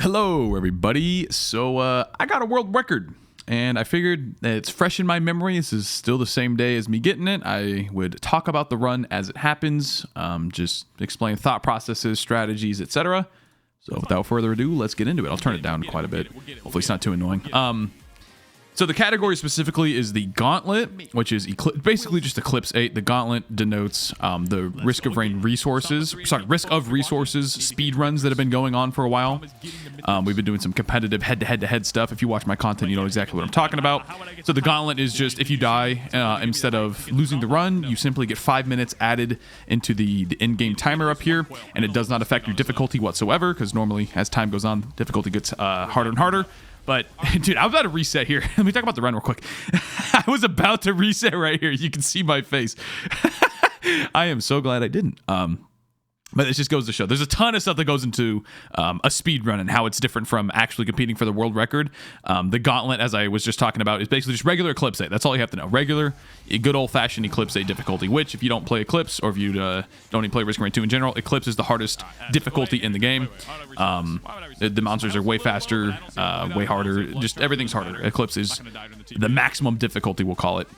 Hello, everybody. So I got a world record, and I figured that it's fresh in my memory. This is still the same day as me getting it. I would talk about the run as it happens, just explain thought processes, strategies, etc. So without further ado, let's get into it. I'll turn it down quite a bit. Hopefully it's not too annoying. So the category specifically is the Gauntlet, which is basically just Eclipse 8. The Gauntlet denotes the risk of resources speed runs that have been going on for a while. We've been doing some competitive head-to-head stuff. If you watch my content, you know exactly what I'm talking about. So the Gauntlet is just if you die, instead of losing the run, you simply get 5 minutes added into the in-game timer up here, and it does not affect your difficulty whatsoever, because normally as time goes on, difficulty gets harder and harder. But, dude, I was about to reset here. Let me talk about the run real quick. I was about to reset right here. You can see my face. I am so glad I didn't. But it just goes to show there's a ton of stuff that goes into a speed run and how it's different from actually competing for the world record. The Gauntlet, as I was just talking about, is basically just regular Eclipse 8. That's all you have to know. Regular, good old-fashioned Eclipse 8 difficulty, which if you don't play Eclipse or if you don't even play Risk of Rain 2 in general, Eclipse is the hardest difficulty in the game. The monsters are way faster, way harder. Just everything's harder. Eclipse is the maximum difficulty, we'll call it.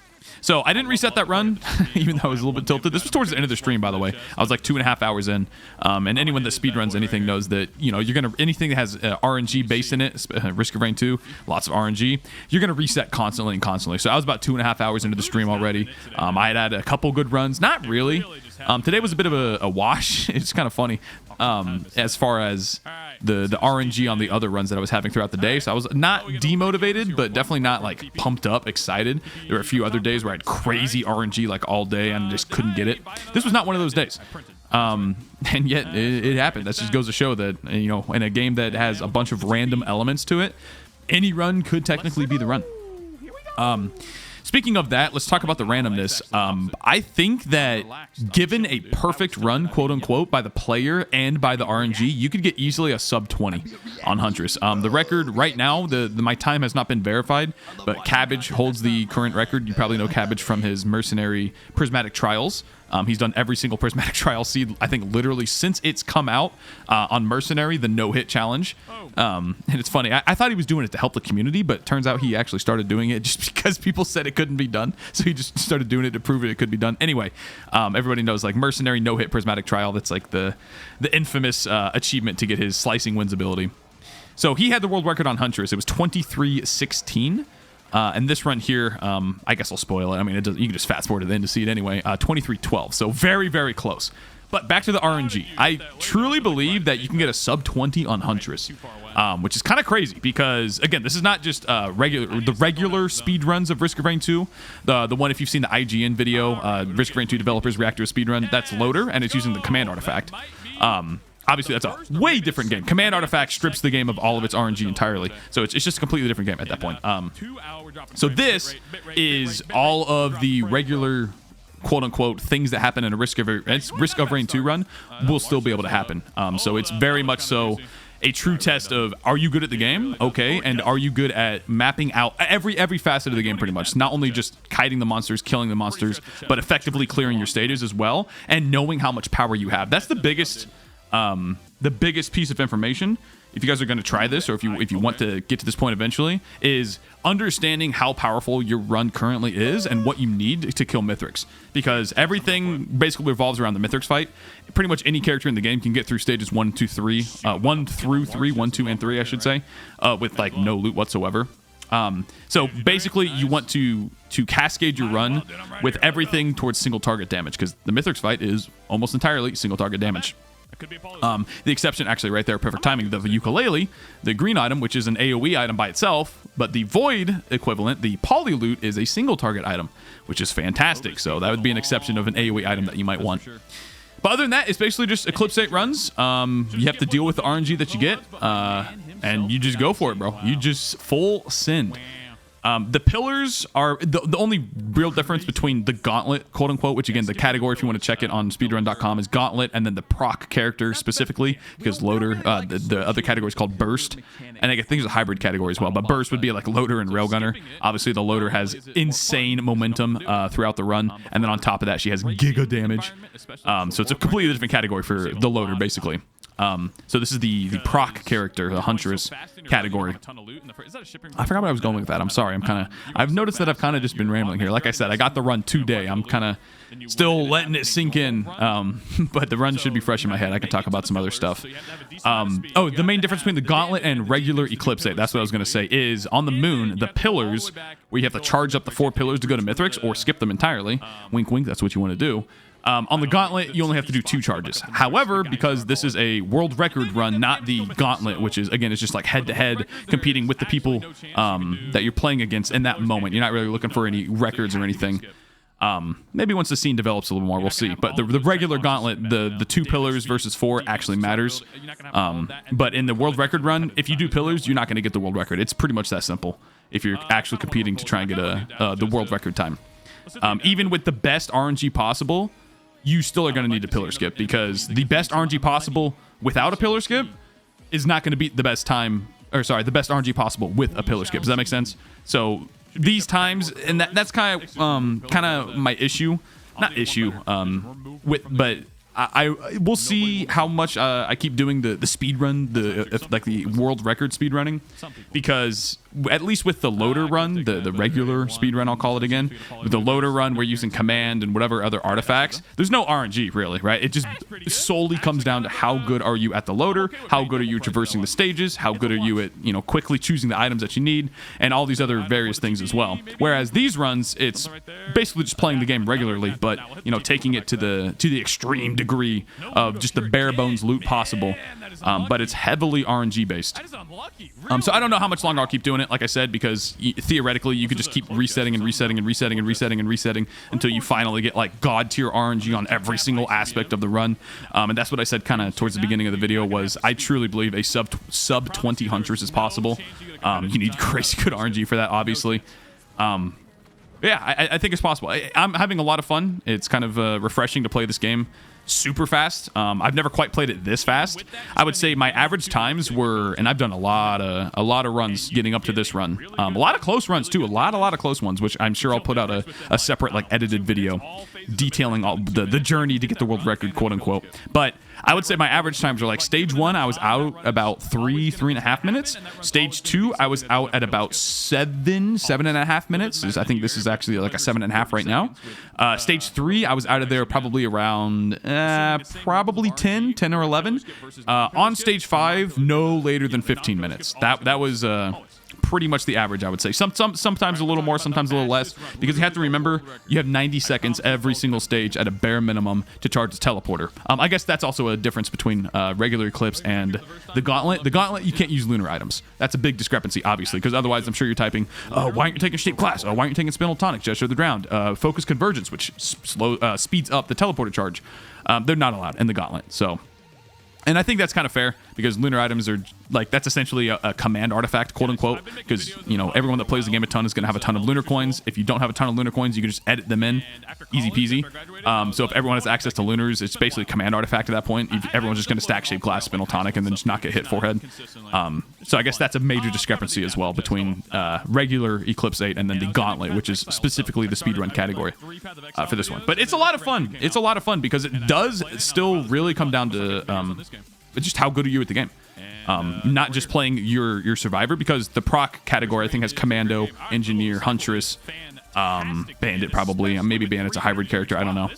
So I didn't reset that run, even though I was a little bit tilted. This was towards the end of the stream, by the way. I was like 2.5 hours in. And anyone that speedruns anything knows that, you know, you're going to, anything that has RNG base in it, Risk of Rain 2, lots of RNG, you're going to reset constantly and constantly. So I was about 2.5 hours into the stream already. I had a couple good runs. Not really. Today was a bit of a wash. It's kind of funny as far as the RNG on the other runs that I was having throughout the day. So I was not demotivated, but definitely not like pumped up, excited. There were a few other days where I had crazy RNG like all day and just couldn't get it. This was not one of those days. And yet it happened. That just goes to show that, you know, in a game that has a bunch of random elements to it, any run could technically be the run. Speaking of that, let's talk about the randomness. I think that given a perfect run, quote unquote, by the player and by the RNG, you could get easily a sub 20 on Huntress. The record right now, my time has not been verified, but Cabbage holds the current record. You probably know Cabbage from his Mercenary Prismatic Trials. He's done every single Prismatic Trial seed, I think, literally since it's come out on Mercenary, the no-hit challenge. And it's funny. I thought he was doing it to help the community, but it turns out he actually started doing it just because people said it couldn't be done. So he just started doing it to prove it could be done. Anyway, everybody knows, like, Mercenary no-hit Prismatic Trial. That's, like, the infamous achievement to get his slicing wins ability. So he had the world record on Huntress. It was 23:16. And this run here, I guess I'll spoil it. I mean, you can just fast forward to the end to see it anyway. 23:12, so very, very close. But back to the RNG. I truly believe that you can get a sub 20 on Huntress, which is kind of crazy because, again, this is not just the regular speed runs of Risk of Rain 2. The one, if you've seen the IGN video, Risk of Rain 2 developers react to a speed run, that's Loader, and it's using the command artifact. Obviously, that's a way different game. Command Artifact strips the game of all of its RNG entirely. So it's just a completely different game at that point. So this is all of the regular, quote-unquote, things that happen in a Risk of Rain 2 run will still be able to happen. So it's very much so a true test of, are you good at the game? Okay. And are you good at mapping out every facet of the game pretty much? Not only just kiting the monsters, killing the monsters, but effectively clearing your stages as well, and knowing how much power you have. That's the biggest piece of information, if you guys are going to try this, or if you want to get to this point eventually, is understanding how powerful your run currently is and what you need to kill Mythics. Because everything basically revolves around the Mythics fight. Pretty much any character in the game can get through stages 1 through 3, 1, 2, and 3, I should say, with like no loot whatsoever. So basically, you want to cascade your run with everything towards single target damage, because the Mythics fight is almost entirely single target damage. The exception, actually, right there, perfect timing, the ukulele, the green item, which is an AoE item by itself, but the void equivalent, the poly loot, is a single target item, which is fantastic. So that would be an exception of an AoE item that you might want. But other than that, it's basically just Eclipse 8 runs. You have to deal with the RNG that you get, and you just go for it, bro. You just full send. The pillars are the only real difference between the Gauntlet, quote unquote, which again, the category, if you want to check it on speedrun.com, is Gauntlet, and then the proc character specifically, because Loader, the other category is called Burst, and I think it's a hybrid category as well, but Burst would be like Loader and Railgunner. Obviously, the Loader has insane momentum throughout the run, and then on top of that, she has giga damage. So it's a completely different category for the Loader, basically. So this is the proc character, the Huntress category. I forgot what I was going with that. I'm sorry. I've noticed that I've kind of just been rambling here. Like I said, I got the run today. I'm kind of still letting it sink in, but the run should be fresh in my head. I can talk about some other stuff. Oh, the main difference between the Gauntlet and regular Eclipse 8, that's what I was going to say, is on the moon, the pillars, where you have to charge up the 4 pillars to go to Mythrix or skip them entirely. Wink, wink, that's what you want to do. On the Gauntlet, you only have to do 2 charges. However, because this is a world record run, not the Gauntlet, which is, again, it's just like head-to-head competing with the people that you're playing against in that moment. You're not really looking for any records or anything. Maybe once the scene develops a little more, we'll see. But the regular Gauntlet, the 2 pillars versus 4 actually matters. But in the world record run, if you do pillars, you're not going to get the world record. It's pretty much that simple if you're actually competing to try and get the world record time. Even with the best RNG possible, you still are going to need a pillar skip, because the best RNG possible without a pillar skip is not going to beat the best time, or sorry, the best RNG possible with a pillar skip. Does that make sense? So these times, and that's kind of my issue, not issue, but I we'll see how much I keep doing the speed run, like the world record speed running, because at least with the loader run, the regular speed run, I'll call it again, with the loader run, we're using command and whatever other artifacts. There's no RNG really, right? It just solely comes down to how good are you at the loader, how good are you traversing the stages, how good are you at quickly choosing the items that you need, and all these other various things as well. Whereas these runs, it's basically just playing the game regularly, but taking it to the extreme degree of just the bare bones loot possible. But it's heavily RNG based. So I don't know how much longer I'll keep doing it, like I said, because theoretically you could just keep resetting and resetting and resetting and resetting and resetting until you finally get like god tier RNG on every single aspect of the run. And that's what I said kind of towards the beginning of the video, was I truly believe a sub 20 Huntress is possible. You need crazy good RNG for that, obviously. Yeah, I think it's possible. I'm having a lot of fun. It's kind of refreshing to play this game super fast. I've never quite played it this fast. I would say my average times were, and I've done a lot of runs getting up to this run. A lot of close runs too. A lot of close ones, which I'm sure I'll put out a separate like edited video detailing all the journey to get the world record, quote unquote. But I would say my average times are like stage 1, I was out about 3.5 minutes. Stage 2, I was out at about 7.5 minutes. I think this is actually like a 7.5 right now. Stage 3, I was out of there probably around probably 10 or 11. On stage 5, no later than 15 minutes. That was pretty much the average, I would say. Sometimes a little more, sometimes a little less, because you have to remember you have 90 seconds every single stage at a bare minimum to charge the teleporter. I guess that's also a difference between regular Eclipse and the Gauntlet. The Gauntlet, you can't use lunar items. That's a big discrepancy, obviously, because otherwise I'm sure you're typing, oh, why aren't you taking Shape Class? Oh, why aren't you taking Spinal Tonic, Gesture of the Drowned, Focus Convergence, which speeds up the teleporter charge. They're not allowed in the Gauntlet, so... And I think that's kind of fair, because lunar items are like, that's essentially a command artifact, quote unquote, because everyone that plays the game a ton is going to have a ton of lunar coins. If you don't have a ton of lunar coins, you can just edit them in, easy peasy. So if everyone has access to lunars, it's basically a command artifact at that point. Everyone's just going to stack Shape Glass, Spinal Tonic, and then just not get hit forehead. So I guess that's a major discrepancy as well between regular Eclipse 8 and then the Gauntlet, which is specifically the speedrun category for this one. But it's a lot of fun. It's a lot of fun because it does still really come down to just how good are you at the game. Not just playing your survivor, because the proc category I think has Commando, Engineer, Huntress, Bandit probably. Maybe Bandit's a hybrid character, I don't know.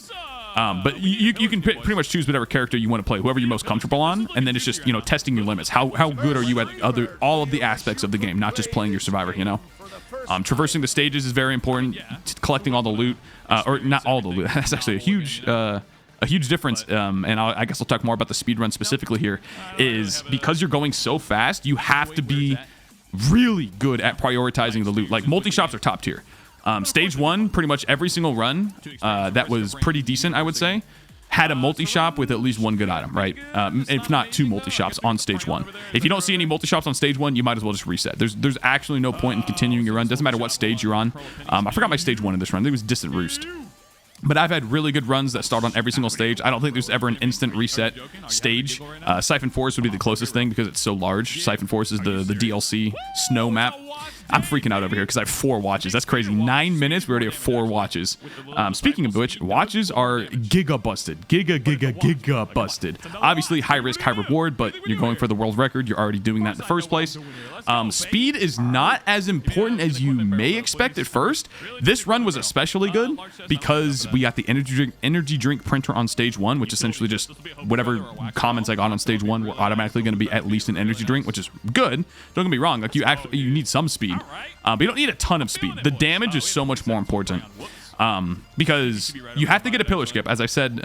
But you can pretty much choose whatever character you want to play, whoever you're most comfortable on, and then it's just testing your limits. How good are you at all of the aspects of the game, not just playing your survivor. Traversing the stages is very important. Collecting all the loot, or not all the loot. That's actually a huge difference, and I guess I'll talk more about the speedrun specifically here, is because you're going so fast, you have to be really good at prioritizing the loot. Like, multi-shops are top tier. Stage 1, pretty much every single run that was pretty decent, I would say, had a multi-shop with at least one good item, right? If not 2 multi-shops on stage 1. If you don't see any multi-shops on stage 1, you might as well just reset. There's actually no point in continuing your run. Doesn't matter what stage you're on. I forgot my stage 1 in this run. I think it was Distant Roost. But I've had really good runs that start on every single stage. I don't think there's ever an instant reset stage. Siphon Forest would be the closest thing because it's so large. Siphon Forest is the DLC snow map. I'm freaking out over here because I have 4 watches. That's crazy. 9 minutes, we already have 4 watches. Speaking of which, watches are giga busted. Giga busted. Obviously, high risk, high reward, but you're going for the world record. You're already doing that in the first place. Speed is not as important as you may expect at first. This run was especially good because we got the energy drink printer on stage 1, which essentially just whatever comments I got on stage 1 were automatically going to be at least an energy drink, which is good. Don't get me wrong, like you need some speed, but you don't need a ton of speed. The damage is so much more important because you have to get a pillar skip, as I said,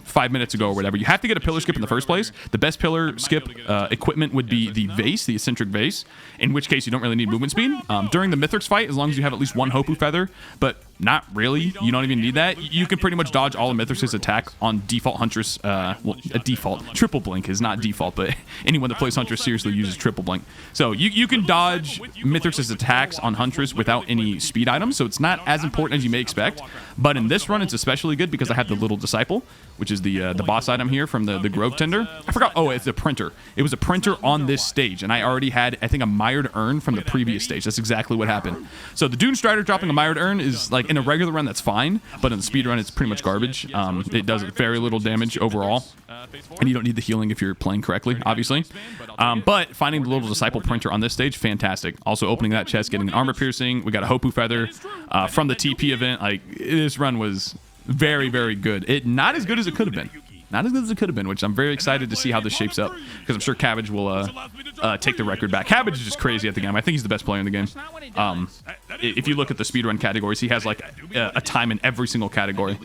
5 minutes ago or whatever. You have to get a pillar skip in the first place. The best pillar skip equipment would be the vase, the eccentric vase, in which case you don't really need movement speed. During the Mithrix fight, as long as you have at least 1 Hopu feather, but not really, you don't even need that. You can pretty much dodge all of Mithrix's attack on default Huntress. Well, a default. Triple blink is not default, but anyone that plays Huntress seriously uses triple blink. So you can dodge Mithrix's attacks on Huntress without any speed items, so it's not as important as you may expect. But in this run, it's especially good because I have the Little Disciple, which is the boss item here from the Grove Tender. I forgot. Oh, it's a printer. It was a printer on this stage, and I already had, I think, a mired urn from the previous stage. That's exactly what happened. So the Dune Strider dropping a mired urn is like, in a regular run, that's fine, but in the speed run, it's pretty much garbage. It does very little damage overall, and you don't need the healing if you're playing correctly, obviously. But finding the Little Disciple printer on this stage, fantastic. Also opening that chest, getting an armor piercing. We got a Hopu feather from the TP event. Like, this run was very, very good. Not as good as it could have been. Not as good as it could have been, which I'm very excited to see how this shapes up, because I'm sure Cabbage will take the record back. Cabbage is just crazy at the game. I think he's the best player in the game. If you look at the speedrun categories, he has like a time in every single category.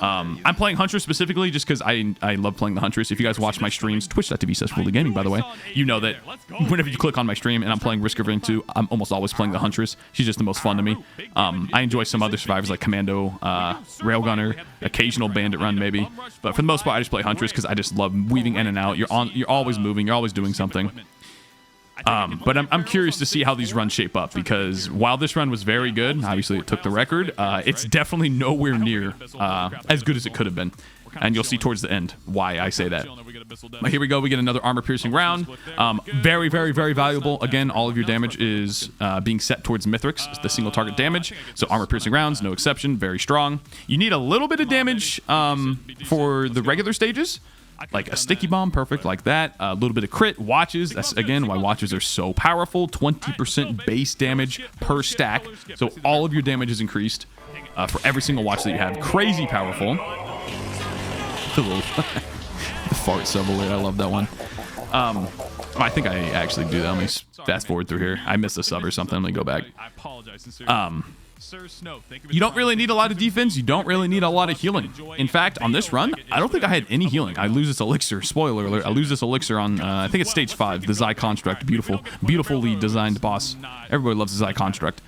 I'm playing Huntress specifically just because I love playing the Huntress. If you guys watch my streams, twitch.tv/Woolie Gaming, by the way, you know that whenever you click on my stream and I'm playing Risk of Ring 2, I'm almost always playing the Huntress. She's just the most fun to me. I enjoy some other survivors like Commando, Railgunner, occasional Bandit Run maybe, but for the most part I just play Huntress because I just love weaving in and out. You're always moving, you're always doing something. But I'm curious to see how these runs shape up, because while this run was very good, obviously it took the record, it's definitely nowhere near as good as it could have been. And you'll see towards the end why I say that. But here we go. We get another armor piercing round. Very, very, very valuable. Again, all of your damage is being set towards Mithrix, the single target damage. So armor piercing rounds, no exception. Very strong. You need a little bit of damage for the regular stages. Like a sticky bomb, perfect, like that. A little bit of crit. Watches, that's again why watches are so powerful. 20% base damage per stack. So all of your damage is increased for every single watch that you have. Crazy powerful. The fart symbol, I love that one. I think I actually do that. Let me fast forward through here. I missed a sub or something. Let me go back. You don't really need a lot of defense. You don't really need a lot of healing. In fact, on this run, I don't think I had any healing. I lose this elixir. Spoiler alert. I lose this elixir on, I think it's stage 5, the Zai Construct. Beautifully designed boss. Everybody loves the Zai Construct.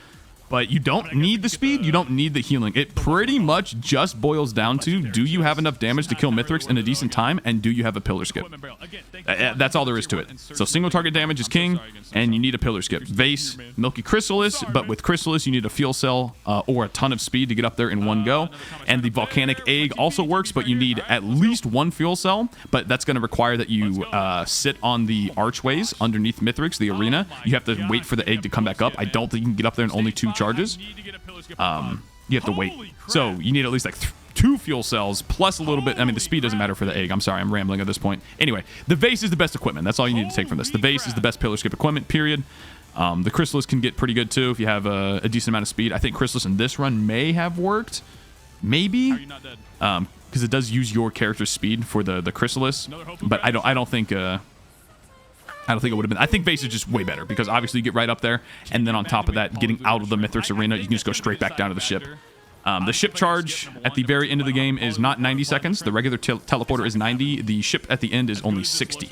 But you don't need the speed, you don't need the healing. It pretty much just boils down to, do you have enough damage to kill Mithrix in a decent time, and do you have a pillar skip? That's all there is to it. So single target damage is king, and you need a pillar skip. Vase, Milky Chrysalis, but with Chrysalis you need a fuel cell or a ton of speed to get up there in one go. And the Volcanic Egg also works, but you need at least 1 fuel cell, but that's going to require that you sit on the archways underneath Mithrix, the arena. You have to wait for the egg to come back up. I don't think you can get up there in only 2 charges. You have to wait. So you need at least like 2 fuel cells plus a little bit. I mean, the speed doesn't matter for the egg. I'm sorry, I'm rambling at this point. Anyway, the vase is the best equipment. That's all you need to take from this. The vase is the best pillar skip equipment, period. The Chrysalis can get pretty good too if you have a decent amount of speed. I think Chrysalis in this run may have worked. Maybe. Because it does use your character's speed for the Chrysalis. But I don't think it would have been. I think Vase is just way better because obviously you get right up there, and then on top of that, getting out of the Mithrix arena, you can just go straight back down to the ship. The ship charge at the very end of the game is not 90 seconds. The regular teleporter is 90. The ship at the end is only 60.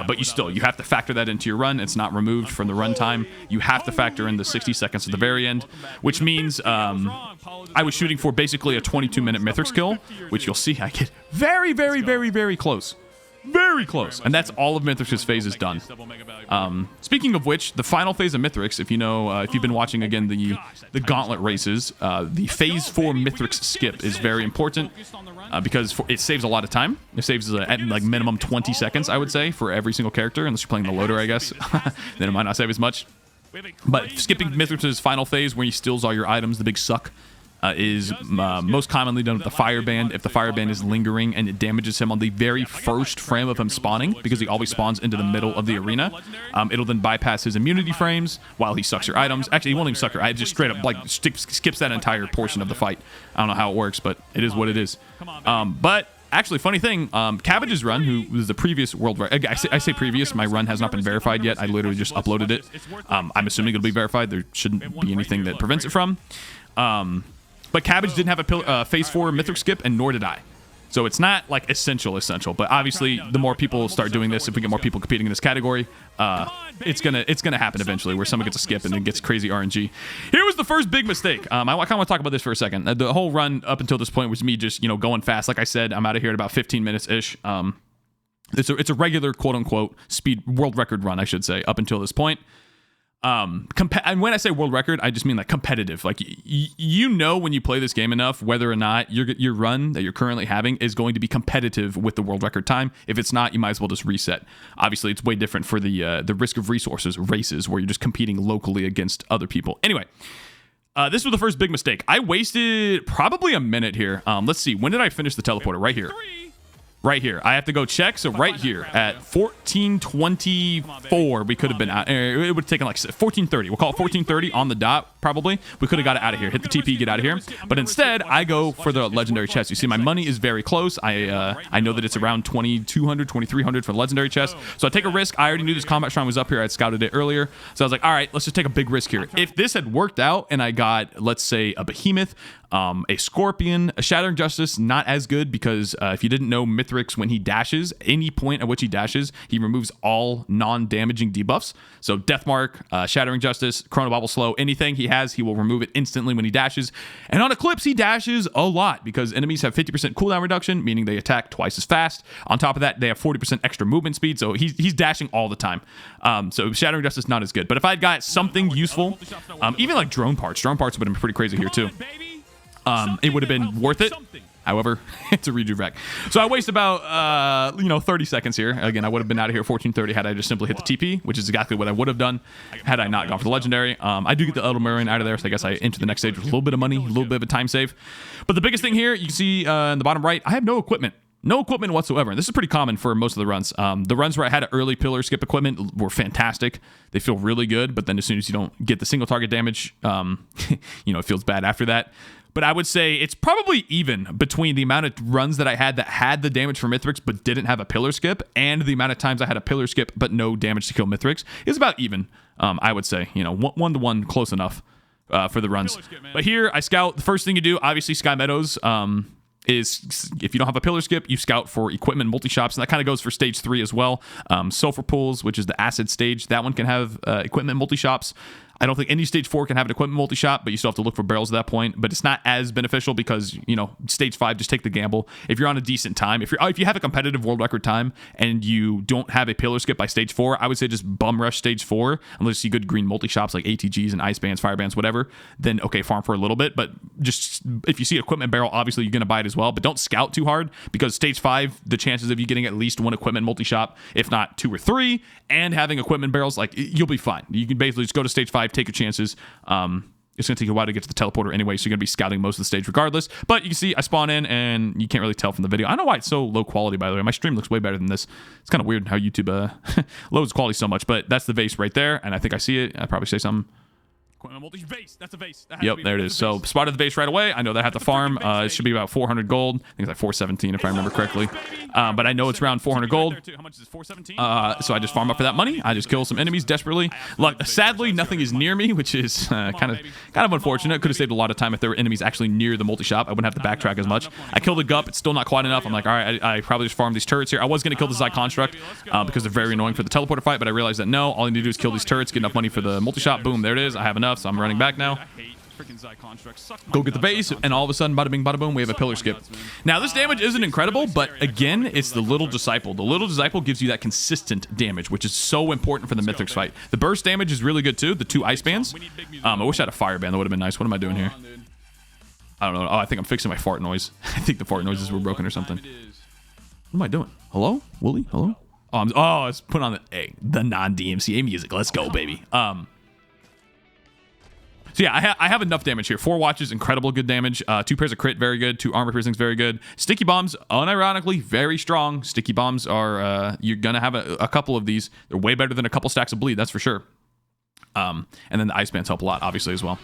But you have to factor that into your run. It's not removed from the runtime. You have to factor in the 60 seconds at the very end, which means I was shooting for basically a 22-minute Mithrix kill, which you'll see I get very, very, very, very close. Very close. And that's all of Mithrix's phases done. Speaking of which, the final phase of Mithrix, if you know, if you've been watching again the gauntlet races, the phase 4 Mithrix skip is very important because it saves a lot of time. It saves at like minimum 20 seconds, I would say, for every single character, unless you're playing the loader, I guess. Then it might not save as much. But skipping Mithrix' final phase where he steals all your items, the big suck, is most commonly done with the fire band. If the fire band is lingering and it damages him on the very first frame of him spawning, because he always spawns into the middle of the arena, it'll then bypass his immunity frames while he sucks your items. Actually, he won't even suck your items, just straight up like skips that entire portion of the fight. I don't know how it works, but it is what it is. But actually, funny thing, Cabbage's run, who was the previous world record, I say previous, my run has not been verified yet. I literally just uploaded it. I'm assuming it'll be verified. There shouldn't be anything that prevents it from. But Cabbage didn't have a phase 4 Mythic skip, and nor did I. So it's not like essential, but obviously the more people start doing this, if we get more people competing in this category, it's gonna happen eventually where someone gets a skip and it gets crazy RNG. Here was the first big mistake. I kind of want to talk about this for a second. The whole run up until this point was me just going fast. Like I said, I'm out of here at about 15 minutes ish. It's a regular quote unquote speed world record run, I should say, up until this point. And when I say world record, I just mean like competitive. Like when you play this game enough, whether or not your run that you're currently having is going to be competitive with the world record time. If it's not, you might as well just reset. Obviously, it's way different for the risk of resources races where you're just competing locally against other people. Anyway, this was the first big mistake. I wasted probably a minute here. Let's see. When did I finish the teleporter? Right here. Right here. I have to go check. So right here at 14:24, we could have been out. It would have taken like 14:30. We'll call it 14:30 on the dot, probably. We could have got it out of here. Hit the TP, get out of here. But instead, I go for the legendary chest. You see, my money is very close. I know that it's around 2,200, 2,300 for the legendary chest. So I take a risk. I already knew this combat shrine was up here. I had scouted it earlier. So I was like, all right, let's just take a big risk here. If this had worked out and I got, let's say, a behemoth, a scorpion, a shattering justice, not as good because if you didn't know, Mithrix, when he dashes, any point at which he dashes, he removes all non-damaging debuffs. So Deathmark, shattering justice, chrono bobble slow, anything he has, he will remove it instantly when he dashes. And on Eclipse, he dashes a lot because enemies have 50% cooldown reduction, meaning they attack twice as fast. On top of that, they have 40% extra movement speed, so he's dashing all the time. So shattering justice not as good. But if I'd got something useful, even like drone parts would have been pretty crazy here too. It would have been worth it. However, it's a rejuve. So I waste about 30 seconds here. Again, I would have been out of here at 14:30 had I just simply hit the TP, which is exactly what I would have done had I not gone for the legendary. I do get the Eldermarian out of there, so I guess I enter the next stage with a little bit of money, a little bit of a time save. But the biggest thing here, you can see in the bottom right, I have no equipment. No equipment whatsoever. And this is pretty common for most of the runs. The runs where I had early pillar skip equipment were fantastic. They feel really good, but then as soon as you don't get the single target damage, it feels bad after that. But I would say it's probably even between the amount of runs that I had that had the damage for Mithrix but didn't have a pillar skip and the amount of times I had a pillar skip but no damage to kill Mithrix. It's about even, I would say. 1-to-1 close enough for the runs. But here, I scout. The first thing you do, obviously, Sky Meadows, is if you don't have a pillar skip, you scout for equipment multi-shops, and that kind of goes for stage 3 as well. Sulfur Pools, which is the acid stage, that one can have equipment multi-shops. I don't think any stage 4 can have an equipment multi-shop, but you still have to look for barrels at that point. But it's not as beneficial because, stage 5, just take the gamble. If you're on a decent time, if you have a competitive world record time and you don't have a pillar skip by stage 4, I would say just bum rush stage 4, unless you see good green multi-shops like ATGs and ice bands, fire bands, whatever. Then, okay, farm for a little bit. But just if you see equipment barrel, obviously you're going to buy it as well. But don't scout too hard because stage 5, the chances of you getting at least one equipment multi-shop, if not 2 or 3, and having equipment barrels, like you'll be fine. You can basically just go to stage 5, take your chances. It's going to take you a while to get to the teleporter anyway, so you're going to be scouting most of the stage regardless. But you can see I spawn in, and you can't really tell from the video. I don't know why it's so low quality, by the way. My stream looks way better than this. It's kind of weird how YouTube loads quality so much, but that's the vase right there, and I think I see it. I'd probably say something. Vase. That's a vase. Yep, there it is. So spotted the vase right away. I know that I have to farm. It should be about 400 gold. I think it's like 417 if I remember correctly. But I know it's around 400 gold. So I just farm up for that money. I just kill some enemies desperately. Sadly, nothing is near me, which is kind of unfortunate. Could have saved a lot of time if there were enemies actually near the multi-shop. I wouldn't have to backtrack as much. I killed a Gup. It's still not quite enough. I'm like, all right, I probably just farm these turrets here. I was going to kill the Zai Construct because they're very annoying for the teleporter fight, but I realized that no, all I need to do is kill these turrets, get enough money for the multi-shop. Boom, there it is. I have enough. So I'm running back now. Go get the base, and all of a sudden, bada bing, bada boom, we have a pillar skip. Now, this damage isn't incredible, but again, it's the Little Disciple. The Little Disciple gives you that consistent damage, which is so important for the Mythics fight. The burst damage is really good, too. The 2 ice bands. I wish I had a fire band. That would have been nice. What am I doing here? I don't know. Oh, I think I'm fixing my fart noise. I think the fart noises were broken or something. What am I doing? Hello? Woolie? Hello? Oh, let's put on the non-DMCA music. Let's go, baby. So yeah, I have enough damage here. 4 watches, incredible good damage. 2 pairs of crit, very good. 2 armor piercings, very good. Sticky bombs, unironically, very strong. Sticky bombs are, you're going to have a couple of these. They're way better than a couple stacks of bleed, that's for sure. And then the ice bands help a lot, obviously, as well.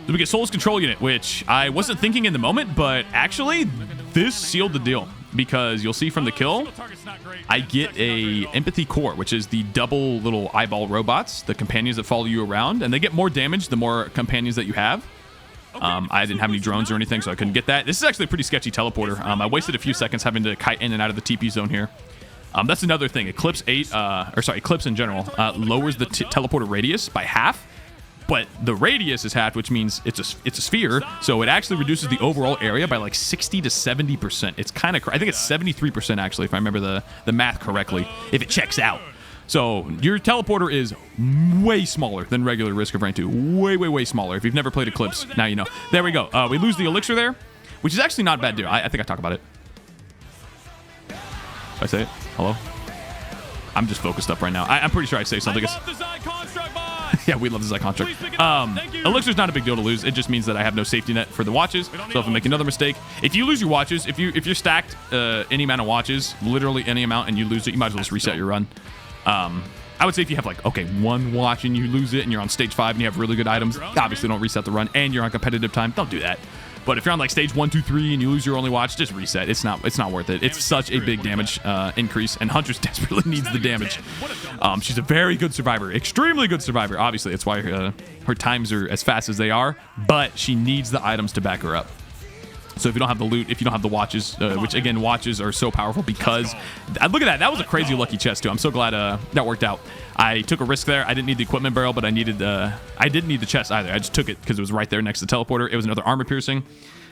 So we get Soulless Control Unit, which I wasn't thinking in the moment, but actually, this sealed the deal. Because you'll see from the kill, I get a Empathy Core, which is the double little eyeball robots, the companions that follow you around, and they get more damage the more companions that you have. I didn't have any drones or anything, so I couldn't get that. This is actually a pretty sketchy teleporter. I wasted a few seconds having to kite in and out of the TP zone here. That's another thing. Eclipse 8, Eclipse in general, lowers the teleporter radius by half. But the radius is halved, which means it's a sphere, so it actually reduces the overall area by like 60 to 70%. It's kind of, I think it's 73% actually, if I remember the math correctly, if it checks out. So your teleporter is way smaller than regular Risk of Rank 2. Way smaller. If you've never played Eclipse, now you know. There we go. We lose the elixir there, which is actually not a bad deal. I think I talk about it. Did I say it? Hello? I'm just focused up right now. I'm pretty sure I say something. Yeah, we love the Zy contract. Elixir's not a big deal to lose. It just means that I have no safety net for the watches. So if I make another mistake, if you lose your watches, if you're stacked any amount of watches, literally any amount, and you lose it, you might as well just reset your run. I would say if you have like, okay, 1 watch and you lose it and you're on stage 5 and you have really good items, obviously don't reset the run and you're on competitive time, don't do that. But if you're on like stage 1, 2, 3 and you lose your only watch, just reset. It's not worth it. It's such a big damage increase, and Huntress desperately needs the damage. She's a very good survivor, extremely good survivor. Obviously, that's why her times are as fast as they are, but she needs the items to back her up. So if you don't have the loot, if you don't have the watches, which again, watches are so powerful because, look at that. That was a crazy lucky chest too. I'm so glad that worked out. I took a risk there. I didn't need the equipment barrel, but I didn't need the chest either. I just took it because it was right there next to the teleporter. It was another armor piercing.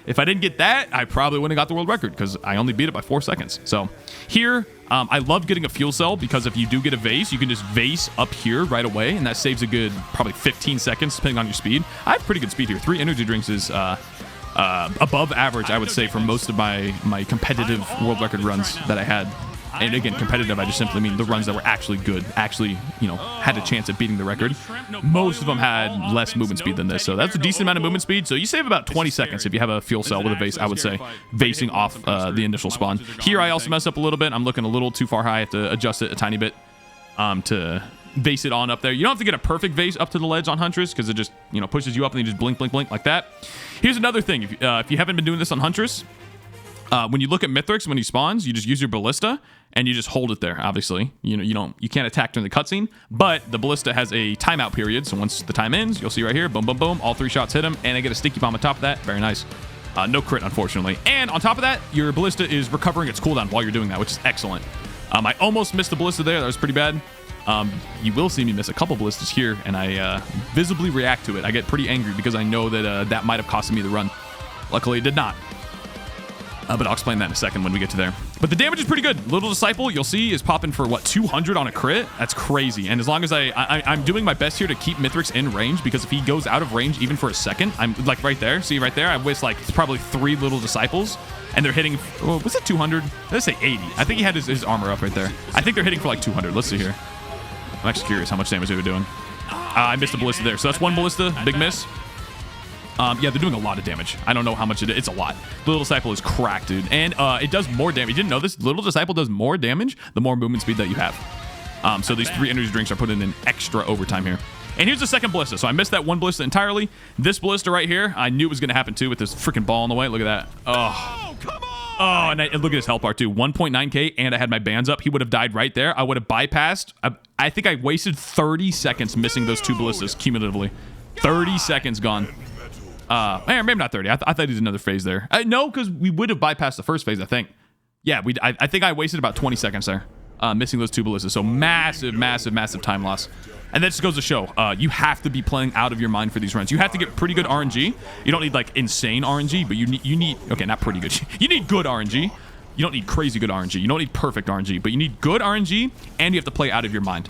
If I didn't get that, I probably wouldn't have got the world record because I only beat it by 4 seconds. So here, I love getting a fuel cell because if you do get a vase, you can just vase up here right away, and that saves a good probably 15 seconds depending on your speed. I have pretty good speed here. 3 energy drinks is above average, I would say, for most of my competitive world record runs that I had. And again, competitive, I just simply mean the runs that were actually good, actually, had a chance at beating the record. Most of them had less movement speed than this, so that's a decent amount of movement speed. So you save about 20 seconds if you have a fuel cell with a vase, I would say, vasing off the initial spawn. Here, I also mess up a little bit. I'm looking a little too far high. I have to adjust it a tiny bit to vase it on up there. You don't have to get a perfect vase up to the ledge on Huntress because it just, pushes you up and you just blink like that. Here's another thing. If you haven't been doing this on Huntress, when you look at Mithrix, when he spawns, you just use your ballista and you just hold it there. Obviously, you can't attack during the cutscene, but the ballista has a timeout period. So once the time ends, you'll see right here, boom, boom, boom, all 3 shots hit him, and I get a sticky bomb on top of that. Very nice. No crit, unfortunately. And on top of that, your ballista is recovering its cooldown while you're doing that, which is excellent. I almost missed the ballista there. That was pretty bad. You will see me miss a couple ballistas here, and I visibly react to it. I get pretty angry because I know that that might have costed me the run. Luckily, it did not. But I'll explain that in a second when we get to there. But the damage is pretty good. Little Disciple, you'll see, is popping for, 200 on a crit? That's crazy. And as long as I'm doing my best here to keep Mithrix in range, because if he goes out of range even for a second, I'm like right there. See right there? I waste probably 3 Little Disciples, and they're hitting, was it 200? Let's say 80. I think he had his armor up right there. I think they're hitting for 200. Let's see here. I'm actually curious how much damage they were doing. I missed a ballista there. So that's 1 ballista, big miss. Yeah, they're doing a lot of damage. I don't know how much it is. It's a lot. The Little Disciple is cracked, dude. And it does more damage. You didn't know this? Little Disciple does more damage the more movement speed that you have. So these 3 energy drinks are putting in extra overtime here. And here's the second ballista. So I missed that 1 ballista entirely. This ballista right here, I knew it was going to happen too with this freaking ball in the way. Look at that. Oh, come on. Oh, and look at his health bar too. 1.9k, and I had my bands up. He would have died right there. I would have bypassed. I think I wasted 30 seconds missing those 2 ballistas cumulatively. 30 seconds gone. Maybe not 30. I thought he did another phase there. No, because we would have bypassed the first phase, I think. Yeah, I think I wasted about 20 seconds there, missing those 2 ballistas. So massive time loss. And that just goes to show, you have to be playing out of your mind for these runs. You have to get pretty good RNG. You don't need insane RNG, but you need okay, not pretty good. You need good RNG. You don't need crazy good RNG. You don't need perfect RNG, but you need good RNG, and you have to play out of your mind.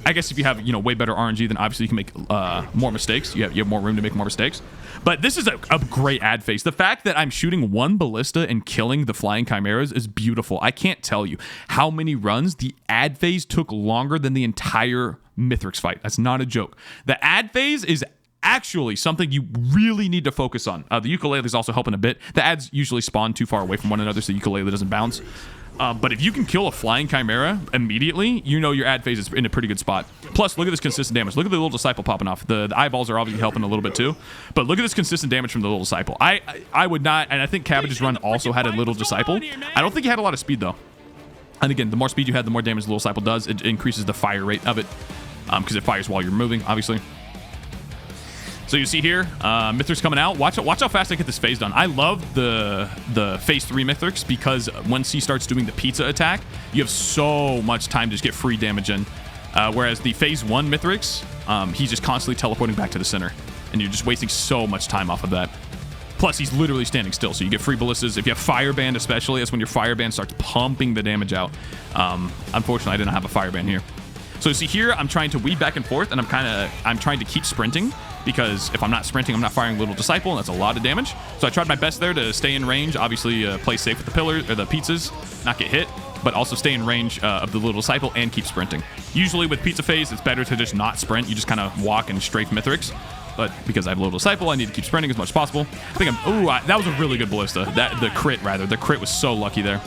I guess if you have, you know, way better RNG, then obviously you can make more mistakes. You have more room to make more mistakes. But this is a great ad phase. The fact that I'm shooting one ballista and killing the flying chimeras is beautiful. I can't tell you how many runs the ad phase took longer than the entire Mithrix fight. That's not a joke. The ad phase is actually something you really need to focus on. The ukulele is also helping a bit. The ads usually spawn too far away from one another, so the ukulele doesn't bounce. But if you can kill a flying chimera immediately, you know your ad phase is in a pretty good spot. Plus, look at this consistent damage. Look at the little disciple popping off. The eyeballs are obviously helping a little bit too. But look at this consistent damage from the little disciple. I would not, and I think Cabbage's run also had a little disciple. I don't think he had a lot of speed though. And again, the more speed you had, the more damage the little disciple does. It increases the fire rate of it because it fires while you're moving, obviously. So you see here, Mithrix coming out. Watch how fast I get this phase done. I love the phase 3 Mithrix because once he starts doing the pizza attack, you have so much time to just get free damage in. Whereas the phase 1 Mithrix, he's just constantly teleporting back to the center, and you're just wasting so much time off of that. Plus, he's literally standing still, so you get free ballistas. If you have Fireband especially, that's when your Fireband starts pumping the damage out. Unfortunately, I didn't have a Fireband here. So see here, I'm trying to weave back and forth, and I'm trying to keep sprinting, because if I'm not sprinting, I'm not firing Little Disciple, and that's a lot of damage. So I tried my best there to stay in range, obviously play safe with the pillars or the pizzas, not get hit, but also stay in range of the Little Disciple and keep sprinting. Usually with pizza phase, it's better to just not sprint. You just kind of walk and strafe Mithrix. But because I have Little Disciple, I need to keep sprinting as much as possible. I think that was a really good ballista. The crit was so lucky there.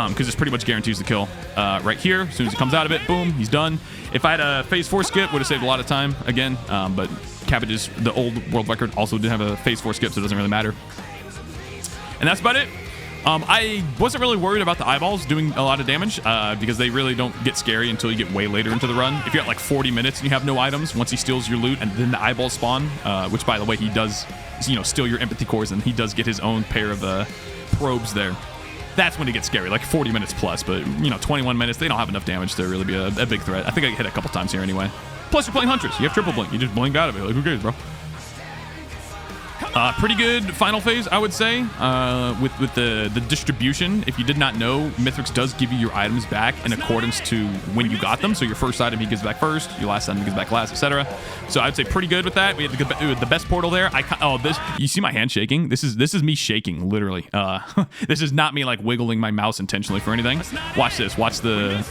Because this pretty much guarantees the kill right here. As soon as he comes out of it, boom, he's done. If I had a phase 4 skip, would have saved a lot of time again. But Cabbage's, the old world record, also didn't have a phase 4 skip, so it doesn't really matter. And that's about it. I wasn't really worried about the eyeballs doing a lot of damage because they really don't get scary until you get way later into the run. If you're at like 40 minutes and you have no items, once he steals your loot and then the eyeballs spawn, which by the way, he does, you know, steal your empathy cores, and he does get his own pair of probes there. That's when it gets scary, like 40 minutes plus. But, you know, 21 minutes, they don't have enough damage to really be a big threat. I think I hit a couple times here anyway. Plus, you're playing Huntress. You have triple blink. You just blink out of it. Like, who cares, bro? Pretty good final phase, I would say, with the distribution. If you did not know, Mithrix does give you your items back in accordance to when you got them. So your first item he gives back first, your last item he gives back last, etc. So I'd say pretty good with that. We had the best portal there. You see my hand shaking? This is me shaking, literally. This is not me like wiggling my mouse intentionally for anything. Watch this. Watch the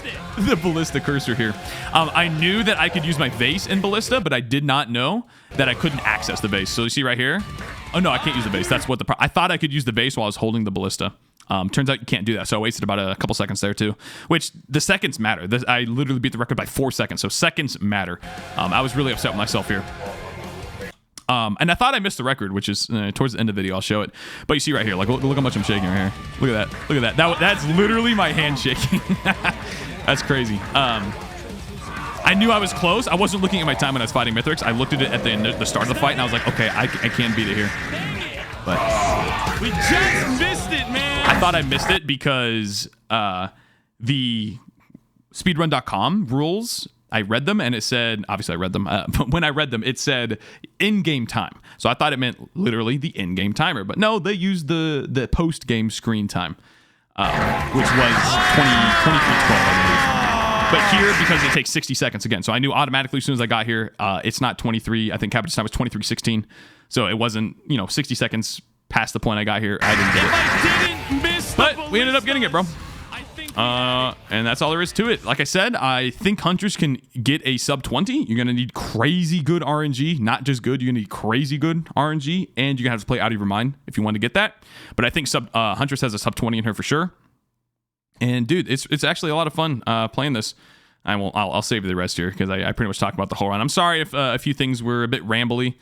ballista cursor here. I knew that I could use my vase in ballista, but I did not know that I couldn't access the base. So you see right here. Oh no, I can't use the base. That's what I thought I could use the base while I was holding the ballista. Turns out you can't do that. So I wasted about a couple seconds there too, which the seconds matter. I literally beat the record by 4 seconds. So seconds matter. I was really upset with myself here. And I thought I missed the record, which is towards the end of the video. I'll show it. But you see right here, like look how much I'm shaking right here. Look at that. Look at that. That's literally my hand shaking. That's crazy. I knew I was close. I wasn't looking at my time when I was fighting Mithrix. I looked at it at the start of the fight, and I was like, okay, I can beat it here. But we just missed it, man. I thought I missed it because the speedrun.com rules, I read them, and it said, obviously I read them, but when I read them, it said in-game time. So I thought it meant literally the in-game timer. But no, they used the post-game screen time, which was 23:12, I believe. But here, because it takes 60 seconds again. So I knew automatically as soon as I got here, it's not 23. I think Cabbage's time was 23:16. So it wasn't, 60 seconds past the point I got here. I didn't get it. But we ended up getting it, bro. And that's all there is to it. Like I said, I think Huntress can get a sub 20. You're going to need crazy good RNG. Not just good. You're going to need crazy good RNG. And you're going to have to play out of your mind if you want to get that. But I think Huntress has a sub 20 in her for sure. And dude, it's actually a lot of fun playing this. I'll save you the rest here because I pretty much talked about the whole run. I'm sorry if a few things were a bit rambly.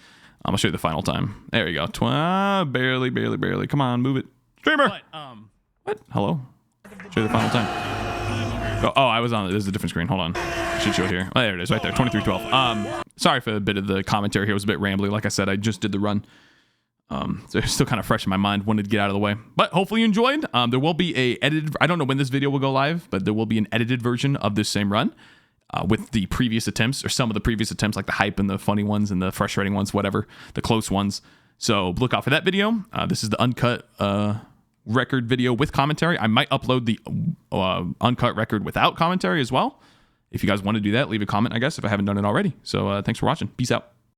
I'll show you the final time. There you go. Barely. Come on, move it. Streamer. What? Hello. Show you the final time. Oh, I was on it. There's a different screen. Hold on. I should show it here. Oh, there it is, right there. 23:12. Sorry for a bit of the commentary here. It was a bit rambly. Like I said, I just did the run. So it's still kind of fresh in my mind. Wanted to get out of the way, but hopefully you enjoyed. There will be a edited. I don't know when this video will go live, but there will be an edited version of this same run with the previous attempts or some of the previous attempts, like the hype and the funny ones and the frustrating ones, whatever, the close ones. So look out for that video. This is the uncut record video with commentary. I might upload the uncut record without commentary as well, if you guys want to do that, leave a comment, I guess, if I haven't done it already. So thanks for watching. Peace out.